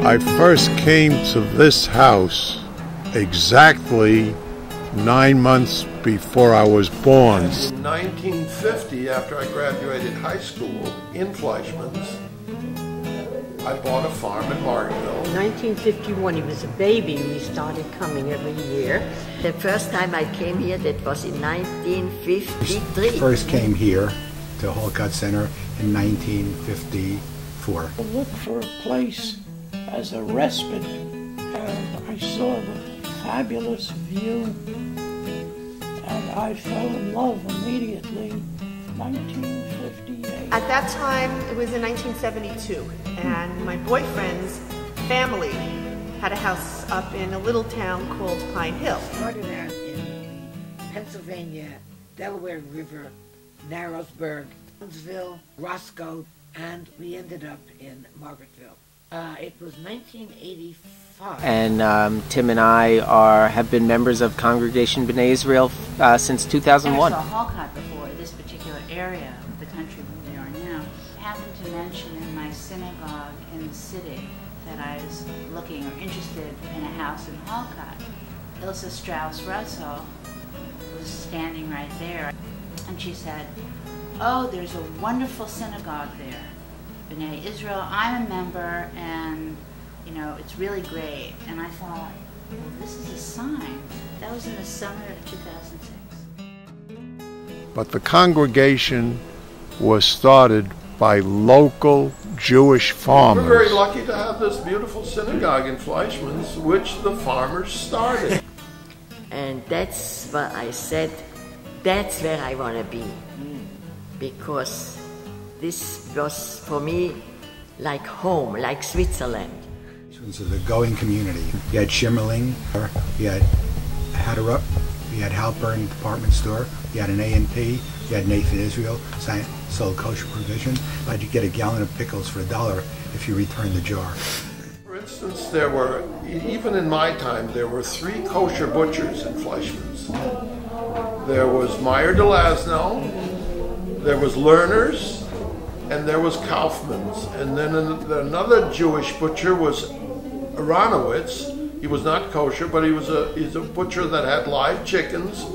I first came to this house exactly 9 months before I was born. In 1950, after I graduated high school in Fleischmann's, I bought a farm in Margaretville. In 1951, he was a baby. We started coming every year. The first time I came here, that was in 1953. First came here to Hallcott Center in 1954. I looked for a place as a respite, and I saw the fabulous view, and I fell in love immediately. 1958. At that time, it was in 1972, and my boyfriend's family had a house up in a little town called Pine Hill. Started out in Pennsylvania, Delaware River, Narrowsburg, Huntsville, Roscoe, and we ended up in Margaretville. It was 1985. And Tim and I have been members of Congregation Bnai Israel since 2001. I saw Hallcott before, this particular area of the country where we are now. I happened to mention in my synagogue in the city that I was looking or interested in a house in Hallcott. Ilsa Strauss-Russell was standing right there, and she said, "Oh, there's a wonderful synagogue there, Bnai Israel. I'm a member, and you know, it's really great." And I thought, well, this is a sign. That was in the summer of 2006. But the congregation was started by local Jewish farmers. We're very lucky to have this beautiful synagogue in Fleischmann's, which the farmers started. And that's what I said, that's where I want to be. Because this was for me like home, like Switzerland. This was a going community. You had Schimmerling, you had Hatterup, you had Halpern department store, you had an A&P, you had Nathan Israel, sold kosher provision, but you get a gallon of pickles for $1 if you return the jar. For instance, there were, even in my time, there were 3 kosher butchers in Fleischmann's. There was Meyer de Lasno, there was Lerner's, and there was Kaufman's. And then another Jewish butcher was Aronowitz. He was not kosher, but he's a butcher that had live chickens,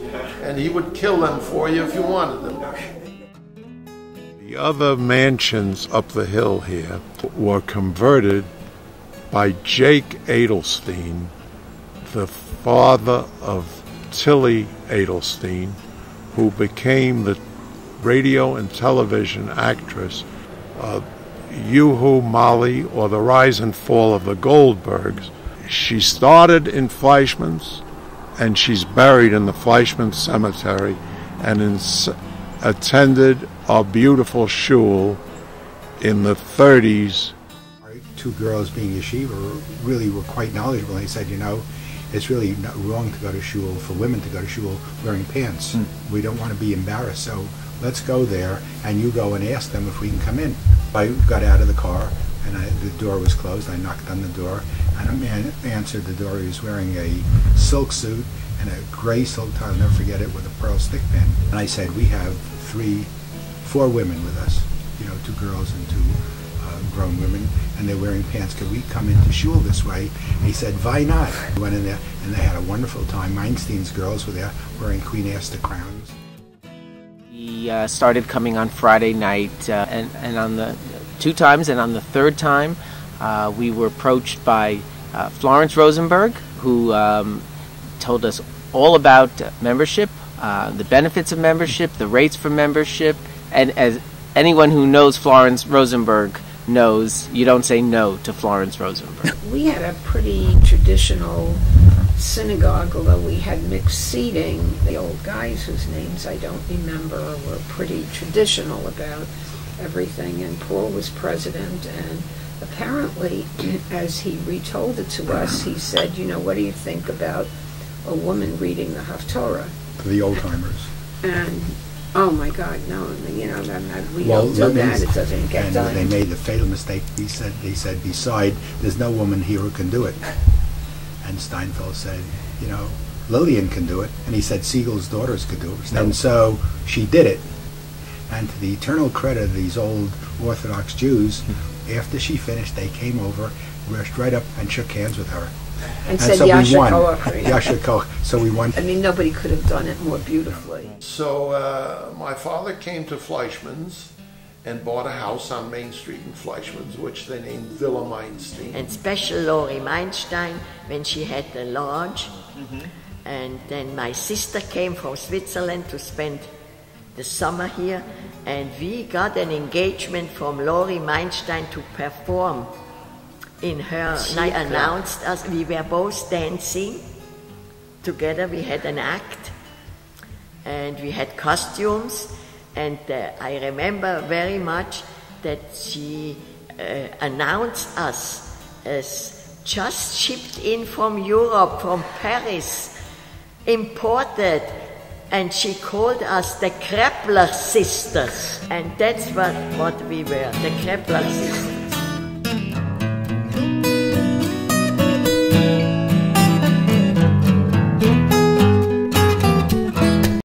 and he would kill them for you if you wanted them. The other mansions up the hill here were converted by Jake Edelstein, the father of Tilly Edelstein, who became the radio and television actress Yoo-Hoo Molly, or The Rise and Fall of the Goldbergs. She started in Fleischmann's, and she's buried in the Fleischmann's Cemetery, and attended a beautiful shul in the 30s. Our 2 girls being yeshiva really were quite knowledgeable. They said, you know, it's really not wrong to go to shul, for women to go to shul wearing pants. We don't want to be embarrassed, so let's go there, and you go and ask them if we can come in. I got out of the car, and the door was closed. I knocked on the door, and a man answered the door. He was wearing a silk suit and a gray silk tie, I'll never forget it, with a pearl stick pin. And I said, we have 4 women with us, you know, 2 girls and 2 grown women, and they're wearing pants. Could we come into shul this way? And he said, why not? We went in there, and they had a wonderful time. Meinstein's girls were there wearing Queen Esther crowns. We started coming on Friday night, and on the 2 times, and on the 3rd time, we were approached by Florence Rosenberg, who told us all about membership, the benefits of membership, the rates for membership, and as anyone who knows Florence Rosenberg knows, you don't say no to Florence Rosenberg. We had a pretty traditional synagogue, although we had mixed seating. The old guys, whose names I don't remember, were pretty traditional about everything, and Paul was president, and apparently, as he retold it to us, he said, you know, what do you think about a woman reading the Haftorah? For the old-timers. And, oh my God, no, you know, we don't do that, it doesn't get and done. They made the fatal mistake. They said, beside, there's no woman here who can do it. And Steinfeld said, you know, Lillian can do it. And he said Siegel's daughters could do it. And so she did it. And to the eternal credit of these old Orthodox Jews. After she finished, they came over, rushed right up and shook hands with her. And said so Yasher we won. Koach. Yasher Koach. So we won. I mean, nobody could have done it more beautifully. So my father came to Fleischmann's and bought a house on Main Street in Fleischmann's, which they named Villa Meinstein. And special Lori Meinstein when she had the lodge. And then my sister came from Switzerland to spend the summer here, and we got an engagement from Lori Meinstein to perform in her. She announced us. We were both dancing together. We had an act, and we had costumes. And I remember very much that she announced us as just shipped in from Europe, from Paris, imported. And she called us the Krepler sisters. And that's what we were, the Krepler sisters.